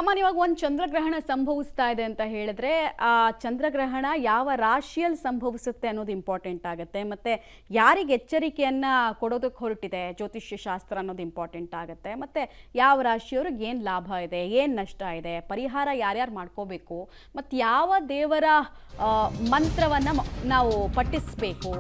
ಸಾಮಾನ್ಯವಾಗಿ ಒಂದು ಚಂದ್ರಗ್ರಹಣ ಸಂಭವಿಸ್ತಾ ಇದೆ ಅಂತ ಹೇಳಿದ್ರೆ ಆ ಚಂದ್ರಗ್ರಹಣ ಯಾವ ರಾಶಿಯಲ್ಲಿ ಸಂಭವಿಸುತ್ತೆ ಅನ್ನೋದು ಇಂಪಾರ್ಟೆಂಟ್ ಆಗುತ್ತೆ. ಮತ್ತೆ ಯಾರಿಗೆ ಎಚ್ಚರಿಕೆಯನ್ನ ಕೊಡೋದಕ್ಕೆ ಹೊರಟಿದೆ ಜ್ಯೋತಿಷ್ಯ ಶಾಸ್ತ್ರ ಅನ್ನೋದು ಇಂಪಾರ್ಟೆಂಟ್ ಆಗುತ್ತೆ. ಮತ್ತೆ ಯಾವ ರಾಶಿಯವ್ರಿಗೆ ಏನು ಲಾಭ ಇದೆ, ಏನು ನಷ್ಟ ಇದೆ, ಪರಿಹಾರ ಯಾರ್ಯಾರು ಮಾಡ್ಕೋಬೇಕು, ಮತ್ತು ಯಾವ ದೇವರ ಮಂತ್ರವನ್ನು ನಾವು ಪಠಿಸಬೇಕು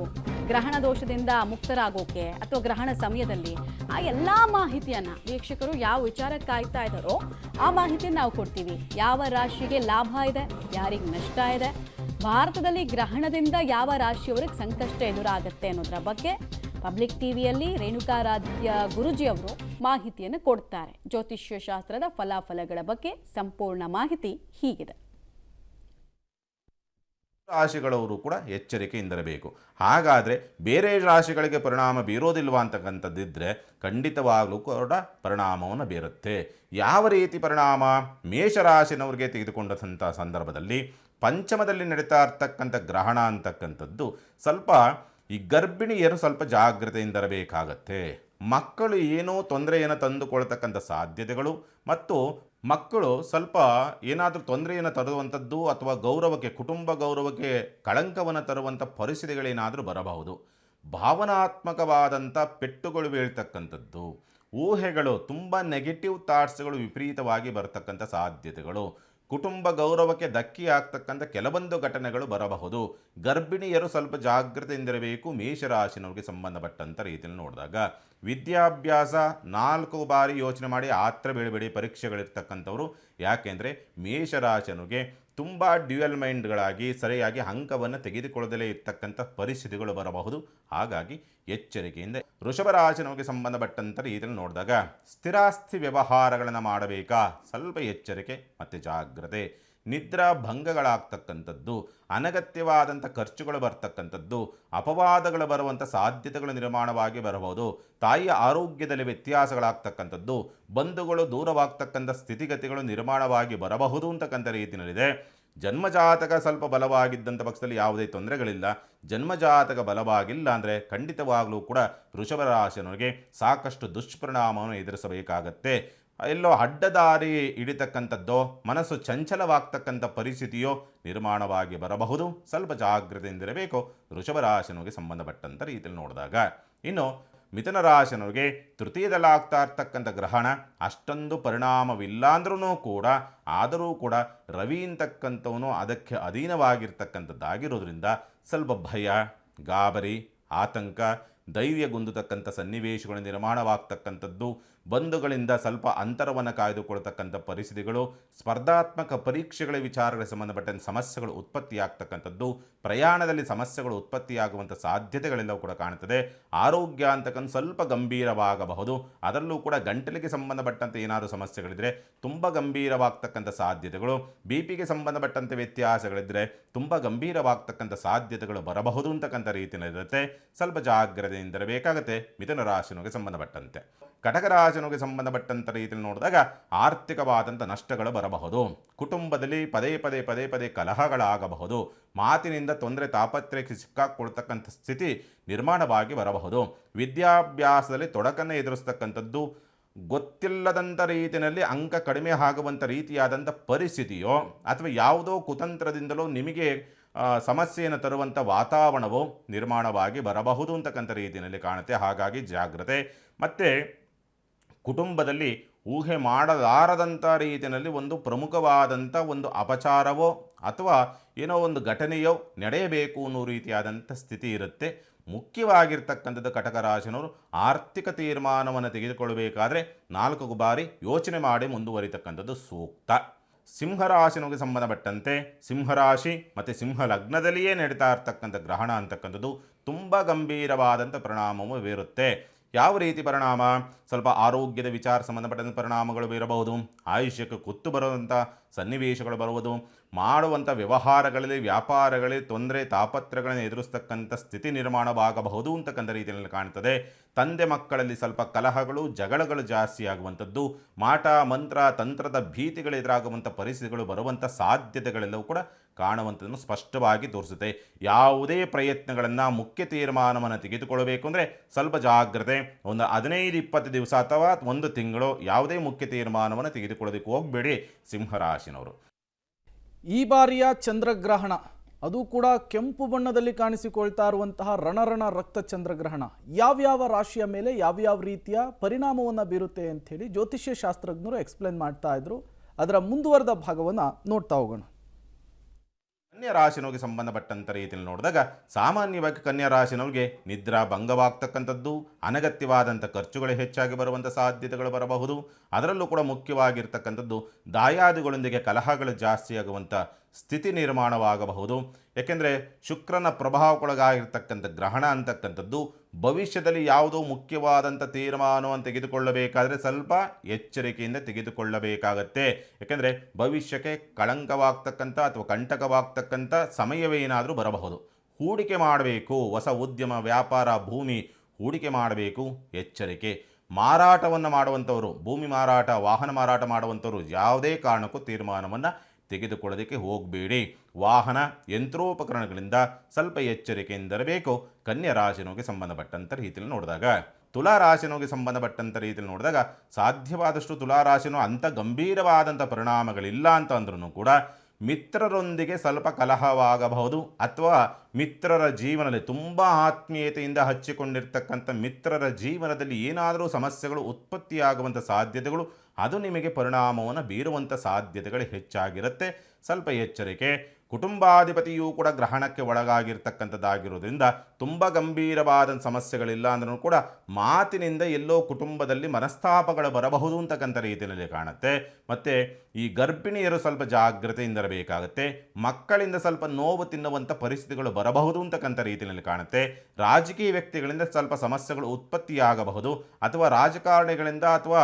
ಗ್ರಹಣ ದೋಷದಿಂದ ಮುಕ್ತರಾಗೋಕೆ ಅಥವಾ ಗ್ರಹಣ ಸಮಯದಲ್ಲಿ, ಆ ಎಲ್ಲ ಮಾಹಿತಿಯನ್ನು ವೀಕ್ಷಕರು ಯಾವ ವಿಚಾರಕ್ಕೆ ಕಾಯ್ತಾ ಇದ್ದಾರೋ ಆ ಮಾಹಿತಿಯನ್ನು ನಾವು ಕೊಡ್ತೀವಿ. ಯಾವ ರಾಶಿಗೆ ಲಾಭ ಇದೆ, ಯಾರಿಗೆ ನಷ್ಟ ಇದೆ, ಭಾರತದಲ್ಲಿ ಗ್ರಹಣದಿಂದ ಯಾವ ರಾಶಿಯವರಿಗೆ ಸಂಕಷ್ಟ ಎದುರಾಗುತ್ತೆ ಅನ್ನೋದರ ಬಗ್ಗೆ ಪಬ್ಲಿಕ್ ಟಿವಿಯಲ್ಲಿ ರೇಣುಕಾರಾಧ್ಯ ಗುರುಜಿಯವರು ಮಾಹಿತಿಯನ್ನು ಕೊಡ್ತಾರೆ. ಜ್ಯೋತಿಷ್ಯ ಶಾಸ್ತ್ರದ ಫಲಾಫಲಗಳ ಬಗ್ಗೆ ಸಂಪೂರ್ಣ ಮಾಹಿತಿ ಹೀಗಿದೆ. ರಾಶಿಗಳವರು ಕೂಡ ಎಚ್ಚರಿಕೆಯಿಂದಿರಬೇಕು. ಹಾಗಾದರೆ ಬೇರೆ ರಾಶಿಗಳಿಗೆ ಪರಿಣಾಮ ಬೀರೋದಿಲ್ವಾ ಅಂತಕ್ಕಂಥದ್ದಿದ್ದರೆ ಖಂಡಿತವಾಗಲೂ ಕೂಡ ಪರಿಣಾಮವನ್ನು ಬೀರುತ್ತೆ. ಯಾವ ರೀತಿ ಪರಿಣಾಮ? ಮೇಷರಾಶಿನವರಿಗೆ ತೆಗೆದುಕೊಂಡಂಥ ಸಂದರ್ಭದಲ್ಲಿ ಪಂಚಮದಲ್ಲಿ ನಡೀತಾ ಇರ್ತಕ್ಕಂಥ ಗ್ರಹಣ ಅಂತಕ್ಕಂಥದ್ದು ಸ್ವಲ್ಪ ಈ ಗರ್ಭಿಣಿಯರು ಸ್ವಲ್ಪ ಜಾಗ್ರತೆಯಿಂದಿರಬೇಕಾಗತ್ತೆ. ಮಕ್ಕಳು ಏನೋ ತೊಂದರೆಯನ್ನು ತಂದುಕೊಳ್ತಕ್ಕಂಥ ಸಾಧ್ಯತೆಗಳು ಮತ್ತು ಮಕ್ಕಳು ಸ್ವಲ್ಪ ಏನಾದರೂ ತೊಂದರೆಯನ್ನು ತರುವಂಥದ್ದು ಅಥವಾ ಗೌರವಕ್ಕೆ, ಕುಟುಂಬ ಗೌರವಕ್ಕೆ ಕಳಂಕವನ್ನು ತರುವಂಥ ಪರಿಸ್ಥಿತಿಗಳೇನಾದರೂ ಬರಬಹುದು. ಭಾವನಾತ್ಮಕವಾದಂಥ ಪೆಟ್ಟುಗಳು ಬೀಳ್ತಕ್ಕಂಥದ್ದು, ಊಹೆಗಳು, ತುಂಬ ನೆಗೆಟಿವ್ ಥಾಟ್ಸ್ಗಳು ವಿಪರೀತವಾಗಿ ಬರ್ತಕ್ಕಂಥ ಸಾಧ್ಯತೆಗಳು, ಕುಟುಂಬ ಗೌರವಕ್ಕೆ ಧಕ್ಕೆ ಆಗ್ತಕ್ಕಂಥ ಕೆಲವೊಂದು ಘಟನೆಗಳು ಬರಬಹುದು. ಗರ್ಭಿಣಿಯರು ಸ್ವಲ್ಪ ಜಾಗ್ರತೆಯಿಂದಿರಬೇಕು. ಮೇಷರಾಶಿನವ್ರಿಗೆ ಸಂಬಂಧಪಟ್ಟಂಥ ರೀತಿಯಲ್ಲಿ ನೋಡಿದಾಗ ವಿದ್ಯಾಭ್ಯಾಸ 4 ಬಾರಿ ಯೋಚನೆ ಮಾಡಿ ಆತ್ರ ಬೀಳಬೇಡಿ ಪರೀಕ್ಷೆಗಳಿರ್ತಕ್ಕಂಥವ್ರು. ಯಾಕೆಂದರೆ ಮೇಷರಾಶಿನವ್ರಿಗೆ ತುಂಬ ಡ್ಯುಯಲ್ ಮೈಂಡ್ಗಳಾಗಿ ಸರಿಯಾಗಿ ಅಂಕವನ್ನು ತೆಗೆದುಕೊಳ್ಳದಲೇ ಇರ್ತಕ್ಕಂಥ ಪರಿಸ್ಥಿತಿಗಳು ಬರಬಹುದು. ಹಾಗಾಗಿ ಎಚ್ಚರಿಕೆಯಿಂದ. ವೃಷಭ ರಾಶಿನವರಿಗೆ ಸಂಬಂಧಪಟ್ಟಂಥ ರೀತಿಯಲ್ಲಿ ನೋಡಿದಾಗ ಸ್ಥಿರಾಸ್ತಿ ವ್ಯವಹಾರಗಳನ್ನು ಮಾಡಬೇಕಾ, ಸ್ವಲ್ಪ ಎಚ್ಚರಿಕೆ ಮತ್ತು ಜಾಗ್ರತೆ. ನಿದ್ರಾ ಭಂಗಗಳಾಗ್ತಕ್ಕಂಥದ್ದು, ಅನಗತ್ಯವಾದಂಥ ಖರ್ಚುಗಳು ಬರ್ತಕ್ಕಂಥದ್ದು, ಅಪವಾದಗಳು ಬರುವಂಥ ಸಾಧ್ಯತೆಗಳು ನಿರ್ಮಾಣವಾಗಿ ಬರಬಹುದು. ತಾಯಿಯ ಆರೋಗ್ಯದಲ್ಲಿ ವ್ಯತ್ಯಾಸಗಳಾಗ್ತಕ್ಕಂಥದ್ದು, ಬಂಧುಗಳು ದೂರವಾಗ್ತಕ್ಕಂಥ ಸ್ಥಿತಿಗತಿಗಳು ನಿರ್ಮಾಣವಾಗಿ ಬರಬಹುದು ಅಂತಕ್ಕಂಥ ರೀತಿಯಲ್ಲಿದೆ. ಜನ್ಮಜಾತಕ ಸ್ವಲ್ಪ ಬಲವಾಗಿದ್ದಂಥ ಪಕ್ಷದಲ್ಲಿ ಯಾವುದೇ ತೊಂದರೆಗಳಿಲ್ಲ. ಜನ್ಮಜಾತಕ ಬಲವಾಗಿಲ್ಲ ಅಂದರೆ ಖಂಡಿತವಾಗಲೂ ಕೂಡ ವೃಷಭ ರಾಶಿಯವರಿಗೆ ಸಾಕಷ್ಟು ದುಷ್ಪರಿಣಾಮವನ್ನು ಎದುರಿಸಬೇಕಾಗತ್ತೆ. ಎಲ್ಲೋ ಅಡ್ಡದಾರಿ ಹಿಡಿತಕ್ಕಂಥದ್ದೋ, ಮನಸ್ಸು ಚಂಚಲವಾಗ್ತಕ್ಕಂಥ ಪರಿಸ್ಥಿತಿಯೋ ನಿರ್ಮಾಣವಾಗಿ ಬರಬಹುದು. ಸ್ವಲ್ಪ ಜಾಗ್ರತೆಯಿಂದಿರಬೇಕು ವೃಷಭ ರಾಶಿಯವರಿಗೆ ಸಂಬಂಧಪಟ್ಟಂಥ ರೀತಿಯಲ್ಲಿ ನೋಡಿದಾಗ. ಇನ್ನು ಮಿಥುನ ರಾಶಿಯವರಿಗೆ ತೃತೀಯದಲ್ಲಾಗ್ತಾ ಇರ್ತಕ್ಕಂಥ ಗ್ರಹಣ ಅಷ್ಟೊಂದು ಪರಿಣಾಮವಿಲ್ಲ ಆದರೂ ಕೂಡ ರವಿ ಅಂತಕ್ಕಂಥವನು ಅದಕ್ಕೆ ಅಧೀನವಾಗಿರ್ತಕ್ಕಂಥದ್ದಾಗಿರೋದ್ರಿಂದ ಸ್ವಲ್ಪ ಭಯ, ಗಾಬರಿ, ಆತಂಕ, ಧೈರ್ಯಗುಂದತಕ್ಕಂಥ ಸನ್ನಿವೇಶಗಳು ನಿರ್ಮಾಣವಾಗ್ತಕ್ಕಂಥದ್ದು, ಬಂಧುಗಳಿಂದ ಸ್ವಲ್ಪ ಅಂತರವನ್ನು ಕಾಯ್ದುಕೊಳ್ತಕ್ಕಂಥ ಪರಿಸ್ಥಿತಿಗಳು, ಸ್ಪರ್ಧಾತ್ಮಕ ಪರೀಕ್ಷೆಗಳ ವಿಚಾರಗಳಿಗೆ ಸಂಬಂಧಪಟ್ಟಂಥ ಸಮಸ್ಯೆಗಳು ಉತ್ಪತ್ತಿಯಾಗ್ತಕ್ಕಂಥದ್ದು, ಪ್ರಯಾಣದಲ್ಲಿ ಸಮಸ್ಯೆಗಳು ಉತ್ಪತ್ತಿಯಾಗುವಂಥ ಸಾಧ್ಯತೆಗಳೆಲ್ಲವೂ ಕೂಡ ಕಾಣುತ್ತದೆ. ಆರೋಗ್ಯ ಅಂತಕ್ಕಂಥ ಸ್ವಲ್ಪ ಗಂಭೀರವಾಗಬಹುದು. ಅದರಲ್ಲೂ ಕೂಡ ಗಂಟಲಿಗೆ ಸಂಬಂಧಪಟ್ಟಂತೆ ಏನಾದರೂ ಸಮಸ್ಯೆಗಳಿದ್ದರೆ ತುಂಬ ಗಂಭೀರವಾಗ್ತಕ್ಕಂಥ ಸಾಧ್ಯತೆಗಳು, ಬಿ ಪಿಗೆ ಸಂಬಂಧಪಟ್ಟಂತೆ ವ್ಯತ್ಯಾಸಗಳಿದ್ದರೆ ತುಂಬ ಗಂಭೀರವಾಗ್ತಕ್ಕಂಥ ಸಾಧ್ಯತೆಗಳು ಬರಬಹುದು ಅಂತಕ್ಕಂಥ ರೀತಿಯಲ್ಲಿರುತ್ತೆ. ಸ್ವಲ್ಪ ಜಾಗ್ರತೆಯಿಂದಿರಬೇಕಾಗುತ್ತೆ ಮಿಥುನ ರಾಶಿನಿಗೆ ಸಂಬಂಧಪಟ್ಟಂತೆ. ಕಟಕ ರಾಶಿನಿಗೆ ಸಂಬಂಧಪಟ್ಟಂಥ ರೀತಿಯಲ್ಲಿ ನೋಡಿದಾಗ ಆರ್ಥಿಕವಾದಂಥ ನಷ್ಟಗಳು ಬರಬಹುದು. ಕುಟುಂಬದಲ್ಲಿ ಪದೇ ಪದೇ ಕಲಹಗಳಾಗಬಹುದು. ಮಾತಿನಿಂದ ತೊಂದರೆ ತಾಪತ್ರಯಕ್ಕೆ ಸಿಕ್ಕಾಕೊಳ್ತಕ್ಕಂಥ ಸ್ಥಿತಿ ನಿರ್ಮಾಣವಾಗಿ ಬರಬಹುದು. ವಿದ್ಯಾಭ್ಯಾಸದಲ್ಲಿ ತೊಡಕನ್ನು ಎದುರಿಸ್ತಕ್ಕಂಥದ್ದು, ಗೊತ್ತಿಲ್ಲದಂಥ ರೀತಿಯಲ್ಲಿ ಅಂಕ ಕಡಿಮೆ ಆಗುವಂಥ ರೀತಿಯಾದಂಥ ಪರಿಸ್ಥಿತಿಯೋ ಅಥವಾ ಯಾವುದೋ ಕುತಂತ್ರದಿಂದಲೋ ನಿಮಗೆ ಸಮಸ್ಯೆಯನ್ನು ತರುವಂಥ ವಾತಾವರಣವೋ ನಿರ್ಮಾಣವಾಗಿ ಬರಬಹುದು ಅಂತಕ್ಕಂಥ ರೀತಿಯಲ್ಲಿ ಕಾಣುತ್ತೆ. ಹಾಗಾಗಿ ಜಾಗ್ರತೆ. ಮತ್ತು ಕುಟುಂಬದಲ್ಲಿ ಊಹೆ ಮಾಡಲಾರದಂಥ ರೀತಿಯಲ್ಲಿ ಒಂದು ಪ್ರಮುಖವಾದಂಥ ಒಂದು ಅಪಚಾರವೋ ಅಥವಾ ಏನೋ ಒಂದು ಘಟನೆಯೋ ನಡೆಯಬೇಕು ಅನ್ನೋ ರೀತಿಯಾದಂಥ ಸ್ಥಿತಿ ಇರುತ್ತೆ. ಮುಖ್ಯವಾಗಿರ್ತಕ್ಕಂಥದ್ದು ಕಟಕ ರಾಶಿನವರು ಆರ್ಥಿಕ ತೀರ್ಮಾನವನ್ನು ತೆಗೆದುಕೊಳ್ಳಬೇಕಾದ್ರೆ 4 ಬಾರಿ ಯೋಚನೆ ಮಾಡಿ ಮುಂದುವರಿತಕ್ಕಂಥದ್ದು ಸೂಕ್ತ. ಸಿಂಹರಾಶಿನಿಗೆ ಸಂಬಂಧಪಟ್ಟಂತೆ ಸಿಂಹರಾಶಿ ಮತ್ತು ಸಿಂಹ ಲಗ್ನದಲ್ಲಿಯೇ ನಡೀತಾ ಇರ್ತಕ್ಕಂಥ ಗ್ರಹಣ ಅಂತಕ್ಕಂಥದ್ದು ತುಂಬ ಗಂಭೀರವಾದಂಥ ಪರಿಣಾಮವು ಬೀರುತ್ತೆ. ಯಾವ ರೀತಿ ಪರಿಣಾಮ? ಸ್ವಲ್ಪ ಆರೋಗ್ಯದ ವಿಚಾರ ಸಂಬಂಧಪಟ್ಟಂಥ ಪರಿಣಾಮಗಳು ಬೀರಬಹುದು. ಆಯುಷ್ಯಕ್ಕೆ ಕುತ್ತು ಬರುವಂಥ ಸನ್ನಿವೇಶಗಳು ಬರುವುದು, ಮಾಡುವಂಥ ವ್ಯವಹಾರಗಳಲ್ಲಿ ವ್ಯಾಪಾರಗಳಲ್ಲಿ ತೊಂದರೆ ತಾಪತ್ರಗಳನ್ನು ಎದುರಿಸ್ತಕ್ಕಂಥ ಸ್ಥಿತಿ ನಿರ್ಮಾಣವಾಗಬಹುದು ಅಂತಕ್ಕಂಥ ರೀತಿಯಲ್ಲಿ ಕಾಣ್ತದೆ. ತಂದೆ ಮಕ್ಕಳಲ್ಲಿ ಸ್ವಲ್ಪ ಕಲಹಗಳು ಜಗಳಗಳು ಜಾಸ್ತಿ ಆಗುವಂಥದ್ದು, ಮಾಟ ಮಂತ್ರ ತಂತ್ರದ ಭೀತಿಗಳು ಎದುರಾಗುವಂಥ ಪರಿಸ್ಥಿತಿಗಳು ಬರುವಂಥ ಸಾಧ್ಯತೆಗಳೆಲ್ಲವೂ ಕೂಡ ಕಾಣುವಂಥದ್ದನ್ನು ಸ್ಪಷ್ಟವಾಗಿ ತೋರಿಸುತ್ತೆ. ಯಾವುದೇ ಪ್ರಯತ್ನಗಳನ್ನು ಮುಖ್ಯ ತೀರ್ಮಾನವನ್ನು ತೆಗೆದುಕೊಳ್ಳಬೇಕು ಅಂದರೆ ಸ್ವಲ್ಪ ಜಾಗ್ರತೆ. ಒಂದು 15-20 ದಿವಸ ಅಥವಾ 1 ತಿಂಗಳು ಯಾವುದೇ ಮುಖ್ಯ ತೀರ್ಮಾನವನ್ನು ತೆಗೆದುಕೊಳ್ಳೋದಕ್ಕೆ ಹೋಗಬೇಡಿ ಸಿಂಹರಾಶಿನವರು. ಈ ಬಾರಿಯ ಚಂದ್ರಗ್ರಹಣ ಅದು ಕೂಡ ಕೆಂಪು ಬಣ್ಣದಲ್ಲಿ ಕಾಣಿಸಿಕೊಳ್ತಾ ಇರುವಂತಹ ರಣರಣ ರಕ್ತ ಚಂದ್ರಗ್ರಹಣ ಯಾವ್ಯಾವ ರಾಶಿಯ ಮೇಲೆ ಯಾವ್ಯಾವ ರೀತಿಯ ಪರಿಣಾಮವನ್ನು ಬೀರುತ್ತೆ ಅಂಥೇಳಿ ಜ್ಯೋತಿಷ್ಯ ಶಾಸ್ತ್ರಜ್ಞರು ಎಕ್ಸ್ಪ್ಲೇನ್ ಮಾಡ್ತಾ ಇದ್ರು. ಅದರ ಮುಂದುವರೆದ ಭಾಗವನ್ನು ನೋಡ್ತಾ ಹೋಗೋಣ. ಕನ್ಯಾ ರಾಶಿನವ್ರಿಗೆ ಸಂಬಂಧಪಟ್ಟಂಥ ರೀತಿಯಲ್ಲಿ ನೋಡಿದಾಗ ಸಾಮಾನ್ಯವಾಗಿ ಕನ್ಯಾ ರಾಶಿನವ್ರಿಗೆ ನಿದ್ರಾ ಭಂಗವಾಗ್ತಕ್ಕಂಥದ್ದು, ಅನಗತ್ಯವಾದಂಥ ಖರ್ಚುಗಳು ಹೆಚ್ಚಾಗಿ ಬರುವಂಥ ಸಾಧ್ಯತೆಗಳು ಬರಬಹುದು. ಅದರಲ್ಲೂ ಕೂಡ ಮುಖ್ಯವಾಗಿರ್ತಕ್ಕಂಥದ್ದು ದಾಯಾದಿಗಳೊಂದಿಗೆ ಕಲಹಗಳು ಜಾಸ್ತಿಯಾಗುವಂಥ ಸ್ಥಿತಿ ನಿರ್ಮಾಣವಾಗಬಹುದು. ಏಕೆಂದರೆ ಶುಕ್ರನ ಪ್ರಭಾವಕ್ಕೊಳಗಾಗಿರ್ತಕ್ಕಂಥ ಗ್ರಹಣ ಅಂತಕ್ಕಂಥದ್ದು ಭವಿಷ್ಯದಲ್ಲಿ ಯಾವುದೋ ಮುಖ್ಯವಾದಂಥ ತೀರ್ಮಾನವನ್ನು ತೆಗೆದುಕೊಳ್ಳಬೇಕಾದರೆ ಸ್ವಲ್ಪ ಎಚ್ಚರಿಕೆಯಿಂದ ತೆಗೆದುಕೊಳ್ಳಬೇಕಾಗತ್ತೆ. ಏಕೆಂದರೆ ಭವಿಷ್ಯಕ್ಕೆ ಕಳಂಕವಾಗ್ತಕ್ಕಂಥ ಅಥವಾ ಕಂಟಕವಾಗ್ತಕ್ಕಂಥ ಸಮಯವೇನಾದರೂ ಬರಬಹುದು. ಹೂಡಿಕೆ ಮಾಡಬೇಕು, ಹೊಸ ಉದ್ಯಮ ವ್ಯಾಪಾರ ಭೂಮಿ ಹೂಡಿಕೆ ಮಾಡಬೇಕು, ಎಚ್ಚರಿಕೆ. ಮಾರಾಟವನ್ನು ಮಾಡುವಂಥವರು, ಭೂಮಿ ಮಾರಾಟ ವಾಹನ ಮಾರಾಟ ಮಾಡುವಂಥವರು ಯಾವುದೇ ಕಾರಣಕ್ಕೂ ತೀರ್ಮಾನವನ್ನು ತೆಗೆದುಕೊಳ್ಳೋದಕ್ಕೆ ಹೋಗಬೇಡಿ. ವಾಹನ ಯಂತ್ರೋಪಕರಣಗಳಿಂದ ಸ್ವಲ್ಪ ಎಚ್ಚರಿಕೆಯಿಂದಿರಬೇಕು. ಕನ್ಯಾ ರಾಶಿನೋಗೆ ಸಂಬಂಧಪಟ್ಟಂಥ ರೀತಿಯಲ್ಲಿ ನೋಡಿದಾಗ ತುಲಾ ರಾಶಿನೋಗೆ ಸಂಬಂಧಪಟ್ಟಂಥ ರೀತಿಯಲ್ಲಿ ನೋಡಿದಾಗ ಸಾಧ್ಯವಾದಷ್ಟು ತುಲಾ ರಾಶಿನೋ ಅಂಥ ಗಂಭೀರವಾದಂಥ ಪರಿಣಾಮಗಳಿಲ್ಲ ಅಂತ ಅಂದ್ರೂ ಕೂಡ ಮಿತ್ರರೊಂದಿಗೆ ಸ್ವಲ್ಪ ಕಲಹವಾಗಬಹುದು, ಅಥವಾ ಮಿತ್ರರ ಜೀವನದಲ್ಲಿ ತುಂಬ ಆತ್ಮೀಯತೆಯಿಂದ ಹಚ್ಚಿಕೊಂಡಿರ್ತಕ್ಕಂಥ ಮಿತ್ರರ ಜೀವನದಲ್ಲಿ ಏನಾದರೂ ಸಮಸ್ಯೆಗಳು ಉತ್ಪತ್ತಿಯಾಗುವಂಥ ಸಾಧ್ಯತೆಗಳು ಅದು ನಿಮಗೆ ಪರಿಣಾಮವನ್ನು ಬೀರುವಂಥ ಸಾಧ್ಯತೆಗಳು ಹೆಚ್ಚಾಗಿರುತ್ತೆ. ಸ್ವಲ್ಪ ಎಚ್ಚರಿಕೆ. ಕುಟುಂಬಾಧಿಪತಿಯೂ ಕೂಡ ಗ್ರಹಣಕ್ಕೆ ಒಳಗಾಗಿರ್ತಕ್ಕಂಥದ್ದಾಗಿರೋದ್ರಿಂದ ತುಂಬ ಗಂಭೀರವಾದ ಸಮಸ್ಯೆಗಳಿಲ್ಲ ಅಂದ್ರೂ ಕೂಡ ಮಾತಿನಿಂದ ಎಲ್ಲೋ ಕುಟುಂಬದಲ್ಲಿ ಮನಸ್ತಾಪಗಳು ಬರಬಹುದು ಅಂತಕ್ಕಂಥ ರೀತಿಯಲ್ಲಿ ಕಾಣುತ್ತೆ. ಮತ್ತು ಈ ಗರ್ಭಿಣಿಯರು ಸ್ವಲ್ಪ ಜಾಗ್ರತೆಯಿಂದಿರಬೇಕಾಗತ್ತೆ. ಮಕ್ಕಳಿಂದ ಸ್ವಲ್ಪ ನೋವು ತಿನ್ನುವಂಥ ಪರಿಸ್ಥಿತಿಗಳು ಬರಬಹುದು ಅಂತಕ್ಕಂಥ ರೀತಿಯಲ್ಲಿ ಕಾಣುತ್ತೆ. ರಾಜಕೀಯ ವ್ಯಕ್ತಿಗಳಿಂದ ಸ್ವಲ್ಪ ಸಮಸ್ಯೆಗಳು ಉತ್ಪತ್ತಿಯಾಗಬಹುದು, ಅಥವಾ ರಾಜಕಾರಣಿಗಳಿಂದ ಅಥವಾ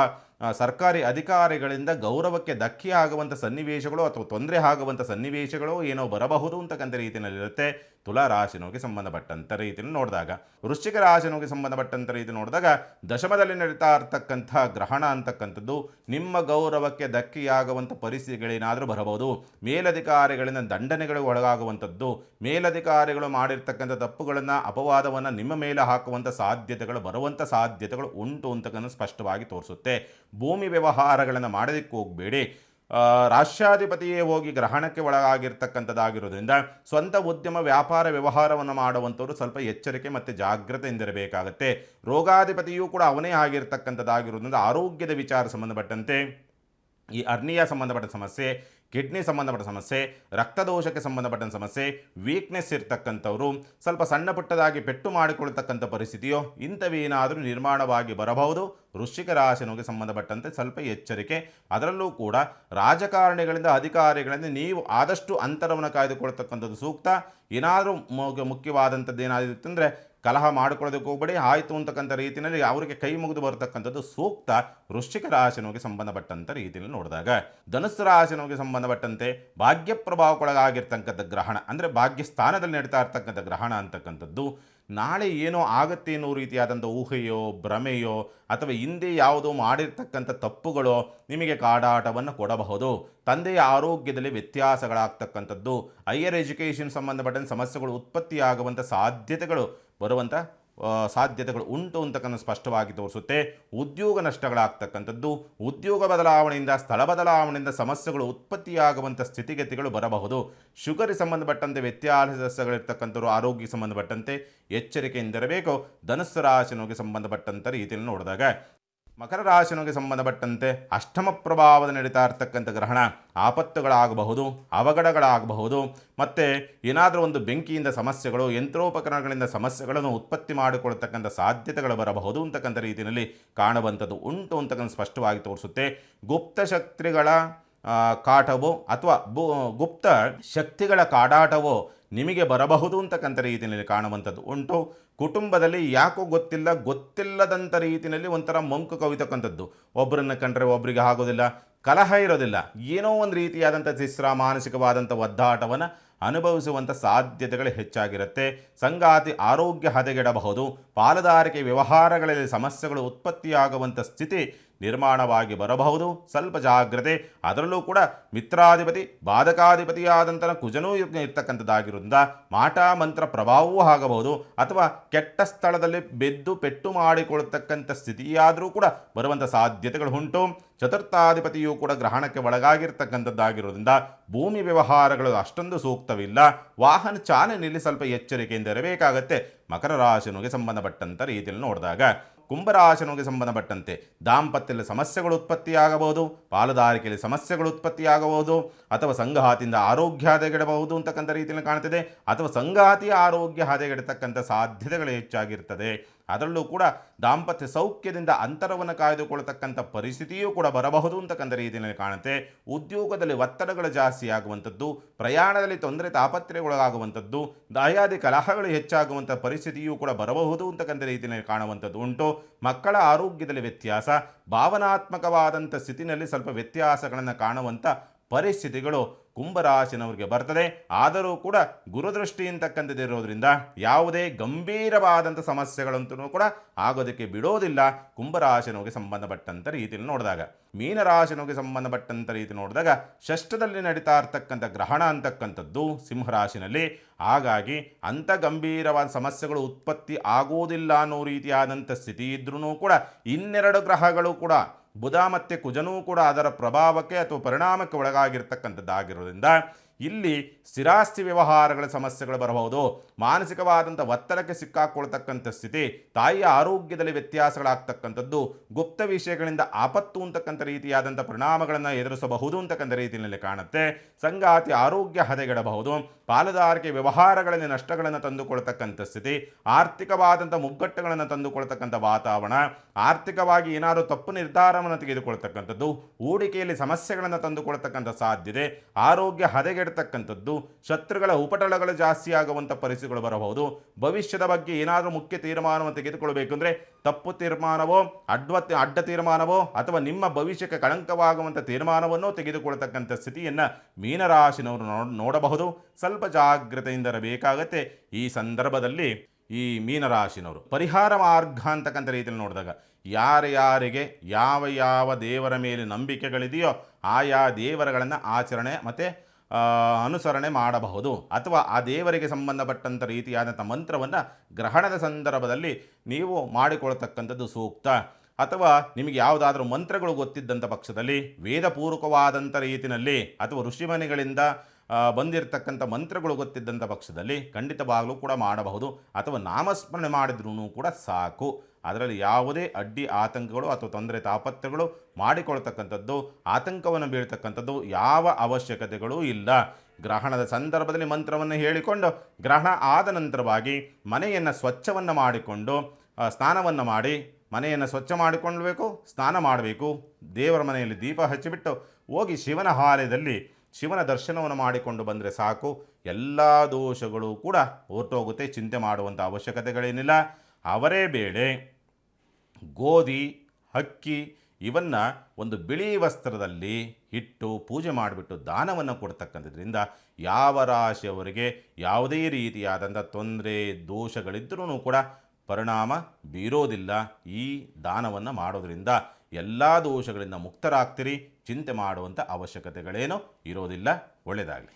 ಸರ್ಕಾರಿ ಅಧಿಕಾರಿಗಳಿಂದ ಗೌರವಕ್ಕೆ ಧಕ್ಕೆ ಆಗುವಂಥ ಸನ್ನಿವೇಶಗಳು ಅಥವಾ ತೊಂದರೆ ಆಗುವಂಥ ಸನ್ನಿವೇಶಗಳು ಏನೋ ಬರಬಹುದು ಅಂತಕ್ಕಂಥ ರೀತಿಯಲ್ಲಿರುತ್ತೆ. ತುಲಾ ರಾಶಿನೋಗೆ ಸಂಬಂಧಪಟ್ಟಂಥ ರೀತಿಯಲ್ಲಿ ನೋಡಿದಾಗ ವೃಶ್ಚಿಕ ರಾಶಿನೋಗೆ ಸಂಬಂಧಪಟ್ಟಂಥ ರೀತಿ ನೋಡಿದಾಗ ದಶಮದಲ್ಲಿ ನಡೀತಾ ಇರ್ತಕ್ಕಂಥ ಗ್ರಹಣ ಅಂತಕ್ಕಂಥದ್ದು ನಿಮ್ಮ ಗೌರವಕ್ಕೆ ಧಕ್ಕೆಯಾಗುವಂಥ ಪರಿಸ್ಥಿತಿಗಳೇನಾದರೂ ಬರಬಹುದು. ಮೇಲಧಿಕಾರಿಗಳಿಂದ ದಂಡನೆಗಳು ಒಳಗಾಗುವಂಥದ್ದು, ಮೇಲಧಿಕಾರಿಗಳು ಮಾಡಿರ್ತಕ್ಕಂಥ ತಪ್ಪುಗಳನ್ನು ಅಪವಾದವನ್ನು ನಿಮ್ಮ ಮೇಲೆ ಹಾಕುವಂಥ ಸಾಧ್ಯತೆಗಳು ಬರುವಂಥ ಸಾಧ್ಯತೆಗಳು ಉಂಟು ಅಂತಕ್ಕಂಥ ಸ್ಪಷ್ಟವಾಗಿ ತೋರಿಸುತ್ತೆ. ಭೂಮಿ ವ್ಯವಹಾರಗಳನ್ನು ಮಾಡೋದಕ್ಕೆ ಹೋಗಬೇಡಿ. ರಾಷ್ಟ್ರಾಧಿಪತಿಯೇ ಹೋಗಿ ಗ್ರಹಣಕ್ಕೆ ಒಳಗಾಗಿರ್ತಕ್ಕಂಥದ್ದಾಗಿರೋದ್ರಿಂದ ಸ್ವಂತ ಉದ್ಯಮ ವ್ಯಾಪಾರ ವ್ಯವಹಾರವನ್ನು ಮಾಡುವಂಥವ್ರು ಸ್ವಲ್ಪ ಎಚ್ಚರಿಕೆ ಮತ್ತು ಜಾಗ್ರತೆಯಿಂದಿರಬೇಕಾಗತ್ತೆ. ರೋಗಾಧಿಪತಿಯೂ ಕೂಡ ಅವನೇ ಆಗಿರ್ತಕ್ಕಂಥದ್ದಾಗಿರೋದ್ರಿಂದ ಆರೋಗ್ಯದ ವಿಚಾರ ಸಂಬಂಧಪಟ್ಟಂತೆ ಈ ಅರ್ನಿಯ ಸಂಬಂಧಪಟ್ಟ ಸಮಸ್ಯೆ, ಕಿಡ್ನಿ ಸಂಬಂಧಪಟ್ಟ ಸಮಸ್ಯೆ, ರಕ್ತದೋಷಕ್ಕೆ ಸಂಬಂಧಪಟ್ಟ ಸಮಸ್ಯೆ, ವೀಕ್ನೆಸ್ ಇರ್ತಕ್ಕಂಥವ್ರು ಸ್ವಲ್ಪ ಸಣ್ಣ ಪುಟ್ಟದಾಗಿ ಪೆಟ್ಟು ಮಾಡಿಕೊಳ್ತಕ್ಕಂಥ ಪರಿಸ್ಥಿತಿಯೋ ಇಂಥವೇನಾದರೂ ನಿರ್ಮಾಣವಾಗಿ ಬರಬಹುದು. ವೃಶ್ಚಿಕ ರಾಶಿನೋಗೆ ಸಂಬಂಧಪಟ್ಟಂತೆ ಸ್ವಲ್ಪ ಎಚ್ಚರಿಕೆ. ಅದರಲ್ಲೂ ಕೂಡ ರಾಜಕಾರಣಿಗಳಿಂದ ಅಧಿಕಾರಿಗಳಿಂದ ನೀವು ಆದಷ್ಟು ಅಂತರವನ್ನು ಕಾಯ್ದುಕೊಳ್ತಕ್ಕಂಥದ್ದು ಸೂಕ್ತ. ಏನಾದರೂ ಮುಖ್ಯವಾದಂಥದ್ದು ಏನಾದಿತ್ತು ಅಂದರೆ ಕಲಹ ಮಾಡಿಕೊಳ್ಳೋದಕ್ಕೆ ಹೋಗಬೇಡಿ, ಆಯಿತು ಅಂತಕ್ಕಂಥ ರೀತಿಯಲ್ಲಿ ಅವರಿಗೆ ಕೈ ಮುಗಿದು ಬರತಕ್ಕಂಥದ್ದು ಸೂಕ್ತ. ವೃಶ್ಚಿಕ ರಾಶಿನೋಗೆ ಸಂಬಂಧಪಟ್ಟಂಥ ರೀತಿಯಲ್ಲಿ ನೋಡಿದಾಗ ಧನುಸ್ಸು ರಾಶಿನೋಗೆ ಸಂಬಂಧಪಟ್ಟಂತೆ ಭಾಗ್ಯ ಪ್ರಭಾವಕ್ಕೊಳಗಾಗಿರ್ತಕ್ಕಂಥ ಗ್ರಹಣ ಅಂದರೆ ಭಾಗ್ಯ ಸ್ಥಾನದಲ್ಲಿ ನಡೀತಾ ಇರ್ತಕ್ಕಂಥ ಗ್ರಹಣ ಅಂತಕ್ಕಂಥದ್ದು ನಾಳೆ ಏನೋ ಆಗುತ್ತೆ ಅನ್ನೋ ರೀತಿಯಾದಂಥ ಊಹೆಯೋ ಭ್ರಮೆಯೋ ಅಥವಾ ಹಿಂದೆ ಯಾವುದೋ ಮಾಡಿರ್ತಕ್ಕಂಥ ತಪ್ಪುಗಳೋ ನಿಮಗೆ ಕಾಡಾಟವನ್ನು ಕೊಡಬಹುದು. ತಂದೆಯ ಆರೋಗ್ಯದಲ್ಲಿ ವ್ಯತ್ಯಾಸಗಳಾಗ್ತಕ್ಕಂಥದ್ದು, ಹೈಯರ್ ಎಜುಕೇಷನ್ ಸಂಬಂಧಪಟ್ಟಂಥ ಸಮಸ್ಯೆಗಳು ಉತ್ಪತ್ತಿಯಾಗುವಂಥ ಸಾಧ್ಯತೆಗಳು ಬರುವಂಥ ಸಾಧ್ಯತೆಗಳು ಉಂಟು ಅಂತಕ್ಕಂಥ ಸ್ಪಷ್ಟವಾಗಿ ತೋರಿಸುತ್ತೆ. ಉದ್ಯೋಗ ನಷ್ಟಗಳಾಗ್ತಕ್ಕಂಥದ್ದು, ಉದ್ಯೋಗ ಬದಲಾವಣೆಯಿಂದ ಸ್ಥಳ ಬದಲಾವಣೆಯಿಂದ ಸಮಸ್ಯೆಗಳು ಉತ್ಪತ್ತಿಯಾಗುವಂಥ ಸ್ಥಿತಿಗತಿಗಳು ಬರಬಹುದು. ಶುಗರಿಗೆ ಸಂಬಂಧಪಟ್ಟಂತೆ ವ್ಯತ್ಯಾಸಗಳಿರ್ತಕ್ಕಂಥವ್ರು ಆರೋಗ್ಯಕ್ಕೆ ಸಂಬಂಧಪಟ್ಟಂತೆ ಎಚ್ಚರಿಕೆಯಿಂದಿರಬೇಕು. ಧನುಸ್ಸು ರಾಶಿನೋಗೆ ಸಂಬಂಧಪಟ್ಟಂಥ ರೀತಿಯಲ್ಲಿ ನೋಡಿದಾಗ ಮಕರ ರಾಶಿನೋಗೆ ಸಂಬಂಧಪಟ್ಟಂತೆ ಅಷ್ಟಮ ಪ್ರಭಾವದ ನಡೀತಾ ಇರ್ತಕ್ಕಂಥ ಗ್ರಹಣ ಆಪತ್ತುಗಳಾಗಬಹುದು, ಅವಘಡಗಳಾಗಬಹುದು. ಮತ್ತು ಏನಾದರೂ ಒಂದು ಬೆಂಕಿಯಿಂದ ಸಮಸ್ಯೆಗಳು, ಯಂತ್ರೋಪಕರಣಗಳಿಂದ ಸಮಸ್ಯೆಗಳನ್ನು ಉತ್ಪತ್ತಿ ಮಾಡಿಕೊಳ್ತಕ್ಕಂಥ ಸಾಧ್ಯತೆಗಳು ಬರಬಹುದು ಅಂತಕ್ಕಂಥ ರೀತಿಯಲ್ಲಿ ಕಾಣುವಂಥದ್ದು ಉಂಟು ಅಂತಕ್ಕಂಥ ಸ್ಪಷ್ಟವಾಗಿ ತೋರಿಸುತ್ತೆ. ಗುಪ್ತ ಶಕ್ತಿಗಳ ಕಾಟವೋ ಅಥವಾ ಗುಪ್ತ ಶಕ್ತಿಗಳ ಕಾಡಾಟವೋ ನಿಮಗೆ ಬರಬಹುದು ಅಂತಕ್ಕಂಥ ರೀತಿಯಲ್ಲಿ ಕಾಣುವಂಥದ್ದು ಉಂಟು. ಕುಟುಂಬದಲ್ಲಿ ಯಾಕೋ ಗೊತ್ತಿಲ್ಲದಂಥ ರೀತಿಯಲ್ಲಿ ಒಂಥರ ಮಂಕು ಕವಿತಕ್ಕಂಥದ್ದು, ಒಬ್ಬರನ್ನು ಕಂಡ್ರೆ ಒಬ್ಬರಿಗೆ ಆಗೋದಿಲ್ಲ, ಕಲಹ ಇರೋದಿಲ್ಲ. ಏನೋ ಒಂದು ರೀತಿಯಾದಂಥ ತಿಸ್ರ ಮಾನಸಿಕವಾದಂಥ ಒದ್ದಾಟವನ್ನು ಅನುಭವಿಸುವಂಥ ಸಾಧ್ಯತೆಗಳು ಹೆಚ್ಚಾಗಿರುತ್ತೆ. ಸಂಗಾತಿ ಆರೋಗ್ಯ ಹದಗೆಡಬಹುದು. ಪಾಲುದಾರಿಕೆ ವ್ಯವಹಾರಗಳಲ್ಲಿ ಸಮಸ್ಯೆಗಳು ಉತ್ಪತ್ತಿಯಾಗುವಂಥ ಸ್ಥಿತಿ ನಿರ್ಮಾಣವಾಗಿ ಬರಬಹುದು. ಸ್ವಲ್ಪ ಜಾಗ್ರತೆ. ಅದರಲ್ಲೂ ಕೂಡ ಮಿತ್ರಾಧಿಪತಿ ಬಾಧಕಾಧಿಪತಿಯಾದಂಥ ಕುಜನೂ ಇರ್ತಕ್ಕಂಥದ್ದಾಗಿರೋದ್ರಿಂದ ಮಾಟ ಮಂತ್ರ ಪ್ರಭಾವವೂ ಆಗಬಹುದು, ಅಥವಾ ಕೆಟ್ಟ ಸ್ಥಳದಲ್ಲಿ ಬೆದ್ದು ಪೆಟ್ಟು ಮಾಡಿಕೊಳ್ತಕ್ಕಂಥ ಸ್ಥಿತಿಯಾದರೂ ಕೂಡ ಬರುವಂಥ ಸಾಧ್ಯತೆಗಳು ಉಂಟು. ಚತುರ್ಥಾಧಿಪತಿಯೂ ಕೂಡ ಗ್ರಹಣಕ್ಕೆ ಒಳಗಾಗಿರ್ತಕ್ಕಂಥದ್ದಾಗಿರೋದ್ರಿಂದ ಭೂಮಿ ವ್ಯವಹಾರಗಳು ಅಷ್ಟೊಂದು ಸೂಕ್ತವಿಲ್ಲ. ವಾಹನ ಚಾಲನೆಯಲ್ಲಿ ಸ್ವಲ್ಪ ಎಚ್ಚರಿಕೆಯಿಂದ ಇರಬೇಕಾಗತ್ತೆ. ಮಕರ ರಾಶಿನಿಗೆ ಸಂಬಂಧಪಟ್ಟಂಥ ರೀತಿಯಲ್ಲಿ ನೋಡಿದಾಗ ಕುಂಭರಾಶಿನಿಗೆ ಸಂಬಂಧಪಟ್ಟಂತೆ ದಾಂಪತ್ಯದಲ್ಲಿ ಸಮಸ್ಯೆಗಳು ಉತ್ಪತ್ತಿಯಾಗಬಹುದು, ಪಾಲುದಾರಿಕೆಯಲ್ಲಿ ಸಮಸ್ಯೆಗಳು ಉತ್ಪತ್ತಿಯಾಗಬಹುದು, ಅಥವಾ ಸಂಗಾತಿಯಿಂದ ಆರೋಗ್ಯ ಹದಗೆಡಬಹುದು ಅಂತಕ್ಕಂಥ ರೀತಿಯಲ್ಲಿ ಕಾಣ್ತಿದೆ, ಅಥವಾ ಸಂಗಾತಿಯ ಆರೋಗ್ಯ ಹದಗೆಡತಕ್ಕಂಥ ಸಾಧ್ಯತೆಗಳು ಹೆಚ್ಚಾಗಿರ್ತದೆ. ಅದರಲ್ಲೂ ಕೂಡ ದಾಂಪತ್ಯ ಸೌಖ್ಯದಿಂದ ಅಂತರವನ್ನು ಕಾಯ್ದುಕೊಳ್ಳತಕ್ಕಂಥ ಪರಿಸ್ಥಿತಿಯೂ ಕೂಡ ಬರಬಹುದು ಅಂತಕ್ಕಂಥ ರೀತಿಯಲ್ಲಿ ಕಾಣುತ್ತೆ. ಉದ್ಯೋಗದಲ್ಲಿ ಒತ್ತಡಗಳು ಜಾಸ್ತಿ ಆಗುವಂಥದ್ದು, ಪ್ರಯಾಣದಲ್ಲಿ ತೊಂದರೆ ತಾಪತ್ರೆಗೊಳಗಾಗುವಂಥದ್ದು, ದಾಯಾದಿ ಕಲಹಗಳು ಹೆಚ್ಚಾಗುವಂಥ ಪರಿಸ್ಥಿತಿಯೂ ಕೂಡ ಬರಬಹುದು ಅಂತಕ್ಕಂಥ ರೀತಿಯಲ್ಲಿ ಕಾಣುವಂಥದ್ದು ಉಂಟು. ಮಕ್ಕಳ ಆರೋಗ್ಯದಲ್ಲಿ ವ್ಯತ್ಯಾಸ, ಭಾವನಾತ್ಮಕವಾದಂಥ ಸ್ಥಿತಿನಲ್ಲಿ ಸ್ವಲ್ಪ ವ್ಯತ್ಯಾಸಗಳನ್ನು ಕಾಣುವಂಥ ಪರಿಸ್ಥಿತಿಗಳು ಕುಂಭರಾಶಿನವರಿಗೆ ಬರ್ತದೆ. ಆದರೂ ಕೂಡ ಗುರುದೃಷ್ಟಿ ಅಂತಕ್ಕಂಥದ್ದಿರೋದ್ರಿಂದ ಯಾವುದೇ ಗಂಭೀರವಾದಂಥ ಸಮಸ್ಯೆಗಳಂತೂ ಕೂಡ ಆಗೋದಕ್ಕೆ ಬಿಡೋದಿಲ್ಲ ಕುಂಭರಾಶಿನವರಿಗೆ ಸಂಬಂಧಪಟ್ಟಂಥ ರೀತಿಯಲ್ಲಿ ನೋಡಿದಾಗ. ಮೀನರಾಶಿನವರಿಗೆ ಸಂಬಂಧಪಟ್ಟಂಥ ರೀತಿ ನೋಡಿದಾಗ ಷಷ್ಠದಲ್ಲಿ ನಡೀತಾ ಇರ್ತಕ್ಕಂಥ ಗ್ರಹಣ ಅಂತಕ್ಕಂಥದ್ದು ಸಿಂಹರಾಶಿನಲ್ಲಿ. ಹಾಗಾಗಿ ಅಂಥ ಗಂಭೀರವಾದ ಸಮಸ್ಯೆಗಳು ಉತ್ಪತ್ತಿ ಆಗೋದಿಲ್ಲ ಅನ್ನೋ ರೀತಿಯಾದಂಥ ಸ್ಥಿತಿ ಇದ್ರೂ ಕೂಡ ಇನ್ನೆರಡು ಗ್ರಹಗಳು ಕೂಡ ಬುಧ ಮತ್ತು ಕುಜನೂ ಕೂಡ ಅದರ ಪ್ರಭಾವಕ್ಕೆ ಅಥವಾ ಪರಿಣಾಮಕ್ಕೆ ಒಳಗಾಗಿರ್ತಕ್ಕಂಥದ್ದಾಗಿರೋದ್ರಿಂದ ಇಲ್ಲಿ ಸ್ಥಿರಾಸ್ತಿ ವ್ಯವಹಾರಗಳ ಸಮಸ್ಯೆಗಳು ಬರಬಹುದು. ಮಾನಸಿಕವಾದಂಥ ಒತ್ತಡಕ್ಕೆ ಸಿಕ್ಕಾಕೊಳ್ತಕ್ಕಂಥ ಸ್ಥಿತಿ, ತಾಯಿಯ ಆರೋಗ್ಯದಲ್ಲಿ ವ್ಯತ್ಯಾಸಗಳಾಗ್ತಕ್ಕಂಥದ್ದು, ಗುಪ್ತ ವಿಷಯಗಳಿಂದ ಆಪತ್ತು ಅಂತಕ್ಕಂಥ ರೀತಿಯಾದಂಥ ಪರಿಣಾಮಗಳನ್ನು ಎದುರಿಸಬಹುದು ಅಂತಕ್ಕಂಥ ರೀತಿಯಲ್ಲಿ ಕಾಣುತ್ತೆ. ಸಂಗಾತಿ ಆರೋಗ್ಯ ಹದಗೆಡಬಹುದು. ಪಾಲುದಾರಿಕೆ ವ್ಯವಹಾರಗಳಲ್ಲಿ ನಷ್ಟಗಳನ್ನು ತಂದುಕೊಳ್ತಕ್ಕಂಥ ಸ್ಥಿತಿ, ಆರ್ಥಿಕವಾದಂಥ ಮುಗ್ಗಟ್ಟುಗಳನ್ನು ತಂದುಕೊಳ್ತಕ್ಕಂಥ ವಾತಾವರಣ, ಆರ್ಥಿಕವಾಗಿ ಏನಾದರೂ ತಪ್ಪು ನಿರ್ಧಾರವನ್ನು ತೆಗೆದುಕೊಳ್ತಕ್ಕಂಥದ್ದು, ಹೂಡಿಕೆಯಲ್ಲಿ ಸಮಸ್ಯೆಗಳನ್ನು ತಂದುಕೊಳ್ತಕ್ಕಂಥ ಸಾಧ್ಯತೆ, ಆರೋಗ್ಯ ಹದಗೆಡತಕ್ಕಂಥದ್ದು, ಶತ್ರುಗಳ ಉಪಟಳಗಳು ಜಾಸ್ತಿ ಆಗುವಂಥ ಪರಿಸ್ಥಿತಿಗಳು ಬರಬಹುದು. ಭವಿಷ್ಯದ ಬಗ್ಗೆ ಏನಾದರೂ ಮುಖ್ಯ ತೀರ್ಮಾನವನ್ನು ತೆಗೆದುಕೊಳ್ಬೇಕಂದ್ರೆ ತಪ್ಪು ತೀರ್ಮಾನವೋ ಅಡ್ಡ ತೀರ್ಮಾನವೋ ಅಥವಾ ನಿಮ್ಮ ಭವಿಷ್ಯಕ್ಕೆ ಕಳಂಕವಾಗುವಂಥ ತೀರ್ಮಾನವನ್ನು ತೆಗೆದುಕೊಳ್ತಕ್ಕಂಥ ಸ್ಥಿತಿಯನ್ನು ಮೀನರಾಶಿನವರು ನೋಡಬಹುದು. ಸ್ವಲ್ಪ ಜಾಗ್ರತೆಯಿಂದ ಇರಬೇಕಾಗತ್ತೆ ಈ ಸಂದರ್ಭದಲ್ಲಿ. ಈ ಮೀನರಾಶಿನವರು ಪರಿಹಾರ ಮಾರ್ಗ ಅಂತಕ್ಕಂಥ ರೀತಿಯಲ್ಲಿ ನೋಡಿದಾಗ ಯಾರ್ಯಾರಿಗೆ ಯಾವ ದೇವರ ಮೇಲೆ ನಂಬಿಕೆಗಳಿದೆಯೋ ಆಯಾ ದೇವರುಗಳನ್ನು ಆಚರಣೆ ಮತ್ತು ಅನುಸರಣೆ ಮಾಡಬಹುದು. ಅಥವಾ ಆ ದೇವರಿಗೆ ಸಂಬಂಧಪಟ್ಟಂಥ ರೀತಿಯಾದಂಥ ಮಂತ್ರವನ್ನು ಗ್ರಹಣದ ಸಂದರ್ಭದಲ್ಲಿ ನೀವು ಮಾಡಿಕೊಳ್ತಕ್ಕಂಥದ್ದು ಸೂಕ್ತ. ಅಥವಾ ನಿಮಗೆ ಯಾವುದಾದ್ರೂ ಮಂತ್ರಗಳು ಗೊತ್ತಿದ್ದಂಥ ಪಕ್ಷದಲ್ಲಿ ವೇದಪೂರ್ವಕವಾದಂಥ ರೀತಿಯಲ್ಲಿ ಅಥವಾ ಋಷಿಮನಿಗಳಿಂದ ಬಂದಿರತಕ್ಕಂಥ ಮಂತ್ರಗಳು ಗೊತ್ತಿದ್ದಂಥ ಪಕ್ಷದಲ್ಲಿ ಖಂಡಿತವಾಗಲೂ ಕೂಡ ಮಾಡಬಹುದು. ಅಥವಾ ನಾಮಸ್ಮರಣೆ ಮಾಡಿದ್ರೂ ಕೂಡ ಸಾಕು. ಅದರಲ್ಲಿ ಯಾವುದೇ ಅಡ್ಡಿ ಆತಂಕಗಳು ಅಥವಾ ತೊಂದರೆ ತಾಪತ್ರೆಗಳು ಮಾಡಿಕೊಳ್ತಕ್ಕಂಥದ್ದು, ಆತಂಕವನ್ನು ಬೀಳ್ತಕ್ಕಂಥದ್ದು ಯಾವ ಅವಶ್ಯಕತೆಗಳೂ ಇಲ್ಲ. ಗ್ರಹಣದ ಸಂದರ್ಭದಲ್ಲಿ ಮಂತ್ರವನ್ನು ಹೇಳಿಕೊಂಡು ಗ್ರಹಣ ಆದ ನಂತರವಾಗಿ ಮನೆಯನ್ನು ಸ್ವಚ್ಛವನ್ನು ಮಾಡಿಕೊಂಡು ಸ್ನಾನವನ್ನು ಮಾಡಿ, ಮನೆಯನ್ನು ಸ್ವಚ್ಛ ಮಾಡಿಕೊಳ್ಳಬೇಕು, ಸ್ನಾನ ಮಾಡಬೇಕು, ದೇವರ ಮನೆಯಲ್ಲಿ ದೀಪ ಹಚ್ಚಿಬಿಟ್ಟು ಹೋಗಿ ಶಿವನ ಆಲಯದಲ್ಲಿ ಶಿವನ ದರ್ಶನವನ್ನು ಮಾಡಿಕೊಂಡು ಬಂದರೆ ಸಾಕು. ಎಲ್ಲ ದೋಷಗಳು ಕೂಡ ಹೊರಟೋಗುತ್ತೆ. ಚಿಂತೆ ಮಾಡುವಂಥ ಅವಶ್ಯಕತೆಗಳೇನಿಲ್ಲ. ಅವರೇ ಬೇಳೆ, ಗೋಧಿ, ಅಕ್ಕಿ ಇವನ್ನು ಒಂದು ಬಿಳಿ ವಸ್ತ್ರದಲ್ಲಿ ಇಟ್ಟು ಪೂಜೆ ಮಾಡಿಬಿಟ್ಟು ದಾನವನ್ನು ಕೊಡ್ತಕ್ಕಂಥದ್ರಿಂದ ಯಾವ ರಾಶಿಯವರಿಗೆ ಯಾವುದೇ ರೀತಿಯಾದಂಥ ತೊಂದರೆ ದೋಷಗಳಿದ್ದರೂ ಕೂಡ ಪರಿಣಾಮ ಬೀರೋದಿಲ್ಲ. ಈ ದಾನವನ್ನು ಮಾಡೋದರಿಂದ ಎಲ್ಲ ದೋಷಗಳಿಂದ ಮುಕ್ತರಾಗ್ತೀರಿ. ಚಿಂತೆ ಮಾಡುವಂಥ ಅವಶ್ಯಕತೆಗಳೇನೂ ಇರೋದಿಲ್ಲ. ಒಳ್ಳೆಯದಾಗಲಿ.